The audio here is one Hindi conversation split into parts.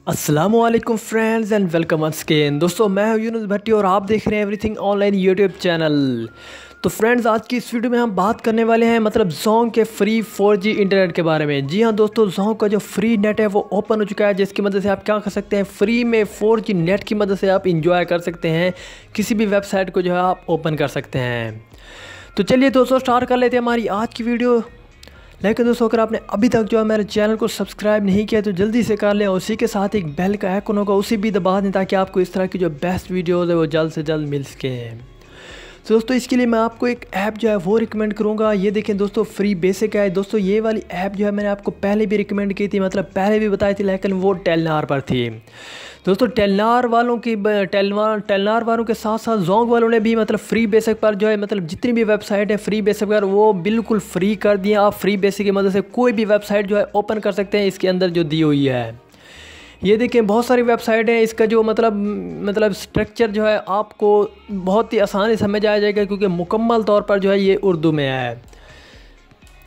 अस्सलामुअलैकुम friends and welcome once again. दोस्तों मैं हूं यूनुस भट्टी और आप देख रहे हैं एवरीथिंग ऑनलाइन यूट्यूब चैनल। तो फ्रेंड्स आज की इस वीडियो में हम बात करने वाले हैं जोंग के फ्री 4G इंटरनेट के बारे में। जी हां दोस्तों, जोंग का जो फ्री नेट है वो ओपन हो चुका है, जिसकी मदद से आप क्या कर सकते हैं, फ्री में 4G नेट की मदद से आप इंजॉय कर सकते हैं। किसी भी वेबसाइट को जो है आप ओपन कर सकते हैं। तो चलिए दोस्तों स्टार्ट कर लेते हैं हमारी आज की वीडियो। लेकिन दोस्तों अगर आपने अभी तक जो है मेरे चैनल को सब्सक्राइब नहीं किया तो जल्दी से कर लें, और उसी के साथ एक बेल का आइकन होगा उसी भी दबा दें ताकि आपको इस तरह की जो बेस्ट वीडियोज़ है वो जल्द से जल्द मिल सके। तो दोस्तों इसके लिए मैं आपको एक ऐप जो है वो रिकमेंड करूँगा। ये देखें दोस्तों, फ्री बेसिक है। दोस्तों ये वाली ऐप जो है मैंने आपको पहले भी रिकमेंड की थी, मतलब पहले भी बताई थी, लेकिन वो टेलनॉर पर थी। दोस्तों टेलनॉर वालों के साथ साथ जोंग वालों ने भी फ्री बेसिक पर जो है जितनी भी वेबसाइट है फ्री बेसिक पर वो बिल्कुल फ्री कर दिए। आप फ्री बेसिक की मदद से कोई भी वेबसाइट जो है ओपन कर सकते हैं, इसके अंदर जो दी हुई है। ये देखें बहुत सारी वेबसाइट है, इसका जो मतलब स्ट्रक्चर जो है आपको बहुत ही आसानी समझ आ जाएगा, क्योंकि मुकम्मल तौर पर जो है ये उर्दू में है।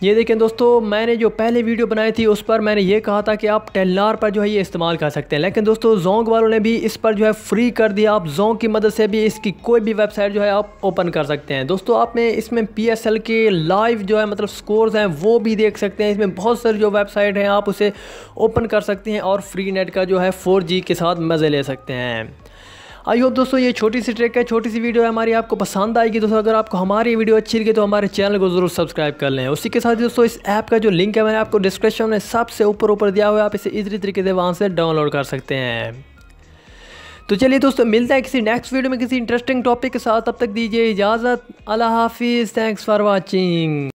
ये देखें दोस्तों, मैंने जो पहले वीडियो बनाई थी उस पर मैंने ये कहा था कि आप टेलनॉर पर जो है ये इस्तेमाल कर सकते हैं, लेकिन दोस्तों जोंग वालों ने भी इस पर जो है फ्री कर दिया। आप जोंग की मदद से भी इसकी कोई भी वेबसाइट जो है आप ओपन कर सकते हैं। दोस्तों आपने इसमें PSL के लाइव जो है स्कोर्स हैं वो भी देख सकते हैं। इसमें बहुत सारी जो वेबसाइट हैं आप उसे ओपन कर सकते हैं और फ्री नेट का जो है 4G के साथ मज़े ले सकते हैं। आई होप दोस्तों ये छोटी सी ट्रिक है, छोटी सी वीडियो है हमारी, आपको पसंद आएगी। दोस्तों अगर आपको हमारी वीडियो अच्छी लगी तो हमारे चैनल को ज़रूर सब्सक्राइब कर लें। उसी के साथ दोस्तों इस ऐप का जो लिंक है मैंने आपको डिस्क्रिप्शन में सबसे ऊपर दिया हुआ है, आप इसे इजी तरीके से वहाँ से डाउनलोड कर सकते हैं। तो चलिए दोस्तों मिलते हैं किसी नेक्स्ट वीडियो में किसी इंटरेस्टिंग टॉपिक के साथ। तब तक दीजिए इजाज़त। अल्लाह हाफिज़। Thanks for watching.